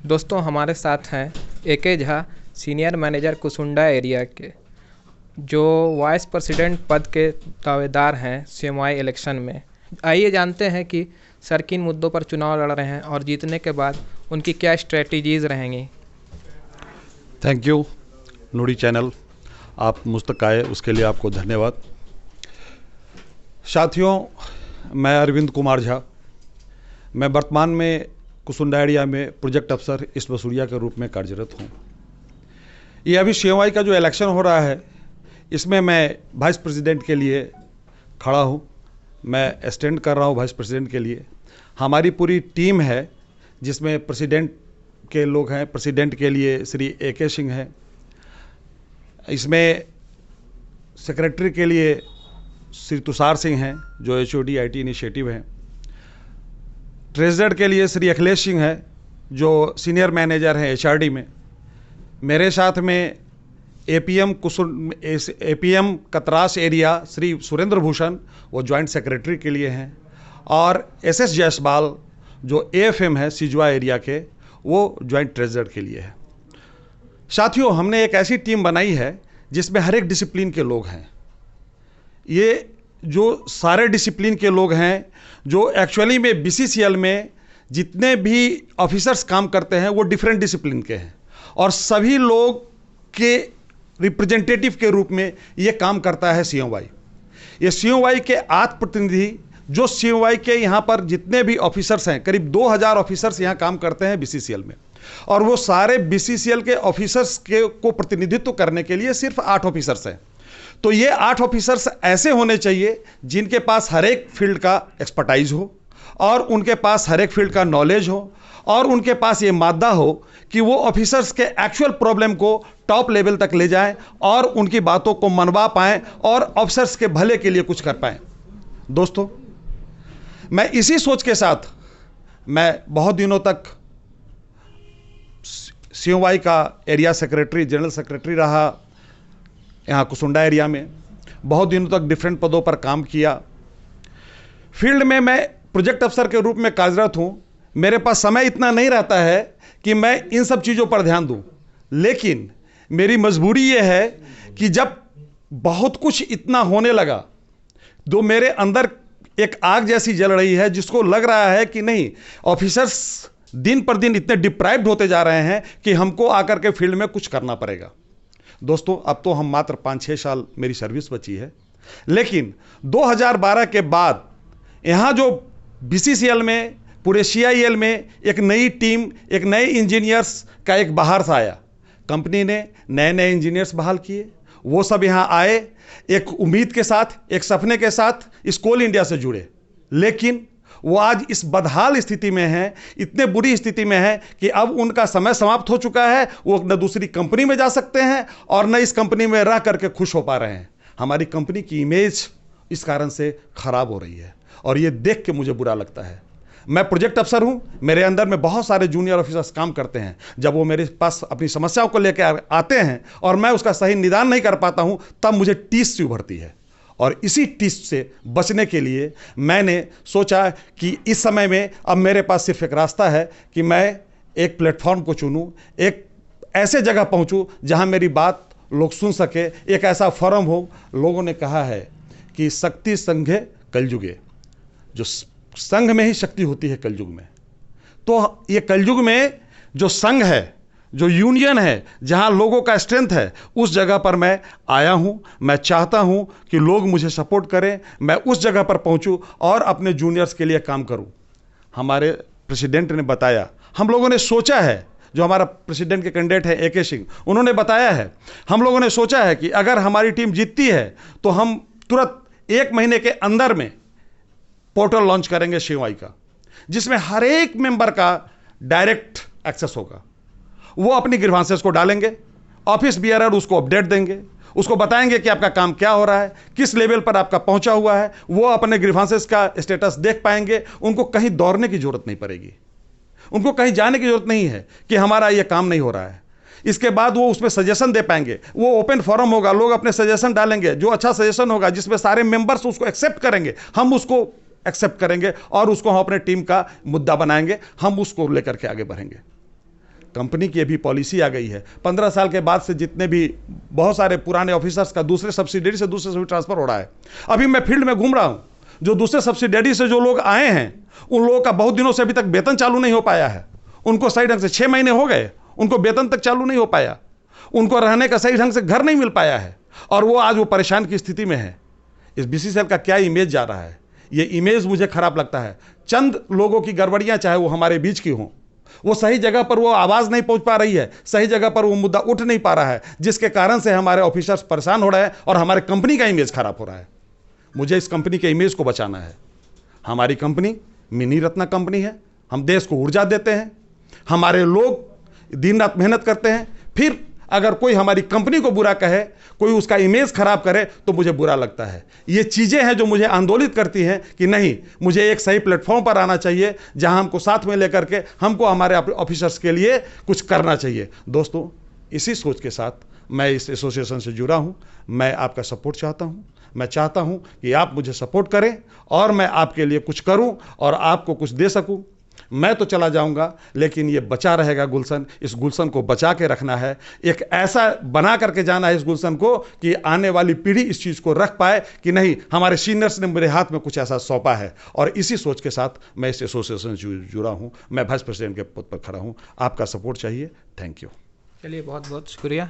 दोस्तों, हमारे साथ हैं A K. Jha, senior manager Kusunda area के, जो वाइस प्रेसिडेंट पद के दावेदार हैं सीएमआई इलेक्शन में। आइए जानते हैं कि सर किन मुद्दों पर चुनाव लड़ रहे हैं और जीतने के बाद उनकी क्या स्ट्रेटजीज रहेंगी। थैंक यू नूरी चैनल, आप मुझ तक आए उसके लिए आपको धन्यवाद। साथियों, मैं अरविंद कुमार झा, मैं वर्तमान में कुसुंडा एरिया में प्रोजेक्ट अफसर ईस्ट बसूरिया के रूप में कार्यरत हूँ। ये अभी सीएमआई का जो इलेक्शन हो रहा है, इसमें मैं वाइस प्रेसिडेंट के लिए खड़ा हूँ। मैं स्टैंड कर रहा हूँ वाइस प्रेसिडेंट के लिए। हमारी पूरी टीम है जिसमें प्रेसिडेंट के लोग हैं। प्रेसिडेंट के लिए श्री ए.के. सिंह हैं। इसमें सेक्रेटरी के लिए श्री तुषार सिंह हैं जो HOD IT इनिशिएटिव हैं। ट्रेजरर के लिए श्री अखिलेश सिंह है जो सीनियर मैनेजर हैं HRD में। मेरे साथ में APM कतरास एरिया श्री सुरेंद्र भूषण, वो जॉइंट सेक्रेटरी के लिए हैं। और SS जायसवाल जो AFM है सिजवा एरिया के, वो जॉइंट ट्रेजरर के लिए है। साथियों, हमने एक ऐसी टीम बनाई है जिसमें हर एक डिसिप्लिन के लोग हैं। ये जो सारे डिसिप्लिन के लोग हैं, जो एक्चुअली में BCCL में जितने भी ऑफिसर्स काम करते हैं वो डिफरेंट डिसिप्लिन के हैं, और सभी लोग के रिप्रेजेंटेटिव के रूप में ये काम करता है CMY। ये CMY के आठ प्रतिनिधि, जो CMY के यहाँ पर जितने भी ऑफिसर्स हैं, करीब 2000 ऑफिसर्स यहाँ काम करते हैं BCCL में, और वो सारे BCCL के ऑफिसर्स को प्रतिनिधित्व करने के लिए सिर्फ 8 ऑफिसर्स हैं। तो ये 8 ऑफिसर्स ऐसे होने चाहिए जिनके पास हर एक फील्ड का एक्सपर्टाइज हो, और उनके पास हर एक फील्ड का नॉलेज हो, और उनके पास ये मादा हो कि वो ऑफिसर्स के एक्चुअल प्रॉब्लम को टॉप लेवल तक ले जाएं और उनकी बातों को मनवा पाएं और ऑफिसर्स के भले के लिए कुछ कर पाएं। दोस्तों, मैं इसी सोच के साथ मैं बहुत दिनों तक CMY का एरिया सेक्रेटरी, जनरल सेक्रेटरी रहा यहाँ कुसुंडा एरिया में। बहुत दिनों तक डिफरेंट पदों पर काम किया। फील्ड में मैं प्रोजेक्ट अफसर के रूप में कार्यरत हूँ। मेरे पास समय इतना नहीं रहता है कि मैं इन सब चीज़ों पर ध्यान दूँ, लेकिन मेरी मजबूरी ये है कि जब बहुत कुछ इतना होने लगा, तो मेरे अंदर एक आग जैसी जल रही है, जिसको लग रहा है कि नहीं, ऑफिसर्स दिन पर दिन इतने डिप्राइव्ड होते जा रहे हैं कि हमको आकर के फील्ड में कुछ करना पड़ेगा। दोस्तों, अब तो हम मात्र 5-6 साल मेरी सर्विस बची है, लेकिन 2012 के बाद यहाँ जो BCCL में, पूरे CIL में एक नई टीम, एक नए इंजीनियर्स का एक बाहर से आया। कंपनी ने नए नए इंजीनियर्स बहाल किए। वो सब यहाँ आए एक उम्मीद के साथ, एक सपने के साथ इस कोल इंडिया से जुड़े, लेकिन वो आज इस बदहाल स्थिति में हैं, इतने बुरी स्थिति में हैं कि अब उनका समय समाप्त हो चुका है। वो न दूसरी कंपनी में जा सकते हैं और न इस कंपनी में रह करके खुश हो पा रहे हैं। हमारी कंपनी की इमेज इस कारण से खराब हो रही है, और ये देख के मुझे बुरा लगता है। मैं प्रोजेक्ट अफसर हूँ, मेरे अंदर में बहुत सारे जूनियर ऑफिसर्स काम करते हैं। जब वो मेरे पास अपनी समस्याओं को लेकर आते हैं और मैं उसका सही निदान नहीं कर पाता हूँ, तब मुझे टीस सी उभरती है। और इसी टीस से बचने के लिए मैंने सोचा कि इस समय में अब मेरे पास सिर्फ एक रास्ता है कि मैं एक प्लेटफॉर्म को चुनूँ, एक ऐसे जगह पहुँचूँ जहाँ मेरी बात लोग सुन सके, एक ऐसा फोरम हो। लोगों ने कहा है कि शक्ति संघे कलयुगे, जो संघ में ही शक्ति होती है कलयुग में। तो ये कलयुग में जो संघ है, जो यूनियन है, जहां लोगों का स्ट्रेंथ है, उस जगह पर मैं आया हूं। मैं चाहता हूं कि लोग मुझे सपोर्ट करें, मैं उस जगह पर पहुंचूं और अपने जूनियर्स के लिए काम करूं। हमारे प्रेसिडेंट ने बताया, हम लोगों ने सोचा है, जो हमारा प्रेसिडेंट के कैंडिडेट है ए.के. सिंह, उन्होंने बताया है, हम लोगों ने सोचा है कि अगर हमारी टीम जीतती है तो हम तुरंत 1 महीने के अंदर में पोर्टल लॉन्च करेंगे CMY का, जिसमें हर एक मेंबर का डायरेक्ट एक्सेस होगा। वो अपनी ग्रीवांसेस को डालेंगे, ऑफिस बियरर उसको अपडेट देंगे, उसको बताएंगे कि आपका काम क्या हो रहा है, किस लेवल पर आपका पहुंचा हुआ है। वो अपने ग्रीवांसेस का स्टेटस देख पाएंगे। उनको कहीं दौड़ने की जरूरत नहीं पड़ेगी, उनको कहीं जाने की जरूरत नहीं है कि हमारा ये काम नहीं हो रहा है। इसके बाद वो उसमें सजेशन दे पाएंगे। वो ओपन फोरम होगा, लोग अपने सजेशन डालेंगे, जो अच्छा सजेशन होगा जिसमें सारे मेंबर्स उसको एक्सेप्ट करेंगे, हम उसको एक्सेप्ट करेंगे और उसको हम अपने टीम का मुद्दा बनाएंगे, हम उसको लेकर के आगे बढ़ेंगे। कंपनी की अभी पॉलिसी आ गई है, 15 साल के बाद से जितने भी बहुत सारे पुराने ऑफिसर्स का दूसरे सब्सिडियरी से दूसरे से ट्रांसफर हो रहा है। अभी मैं फील्ड में घूम रहा हूं, जो दूसरे सब्सिडियरी से जो लोग आए हैं उन लोगों का बहुत दिनों से अभी तक वेतन चालू नहीं हो पाया है। उनको सही ढंग से 6 महीने हो गए, उनको वेतन तक चालू नहीं हो पाया, उनको रहने का सही ढंग से घर नहीं मिल पाया है और वो आज वो परेशान की स्थिति में है। इस बीसीसीएल का क्या इमेज जा रहा है, ये इमेज मुझे खराब लगता है। चंद लोगों की गड़बड़ियां चाहे वो हमारे बीच की हों, वो सही जगह पर वो आवाज नहीं पहुंच पा रही है, सही जगह पर वो मुद्दा उठ नहीं पा रहा है, जिसके कारण से हमारे ऑफिसर्स परेशान हो रहे हैं और हमारे कंपनी का इमेज खराब हो रहा है। मुझे इस कंपनी के इमेज को बचाना है। हमारी कंपनी मिनी रत्न कंपनी है, हम देश को ऊर्जा देते हैं, हमारे लोग दिन रात मेहनत करते हैं। फिर अगर कोई हमारी कंपनी को बुरा कहे, कोई उसका इमेज खराब करे तो मुझे बुरा लगता है। ये चीज़ें हैं जो मुझे आंदोलित करती हैं कि नहीं, मुझे एक सही प्लेटफॉर्म पर आना चाहिए जहां हमको साथ में लेकर के हमको हमारे ऑफिसर्स के लिए कुछ करना चाहिए। दोस्तों, इसी सोच के साथ मैं इस एसोसिएशन से जुड़ा हूं। मैं आपका सपोर्ट चाहता हूं, मैं चाहता हूं कि आप मुझे सपोर्ट करें और मैं आपके लिए कुछ करूं और आपको कुछ दे सकूं। मैं तो चला जाऊंगा, लेकिन ये बचा रहेगा गुलशन। इस गुलशन को बचा के रखना है, एक ऐसा बना करके जाना है इस गुलशन को कि आने वाली पीढ़ी इस चीज़ को रख पाए कि नहीं, हमारे सीनियर्स ने मेरे हाथ में कुछ ऐसा सौंपा है। और इसी सोच के साथ मैं इस एसोसिएशन से जुड़ा हूँ, मैं वाइस प्रेसिडेंट के पद पर खड़ा हूँ। आपका सपोर्ट चाहिए। Thank you. चलिए, बहुत बहुत शुक्रिया।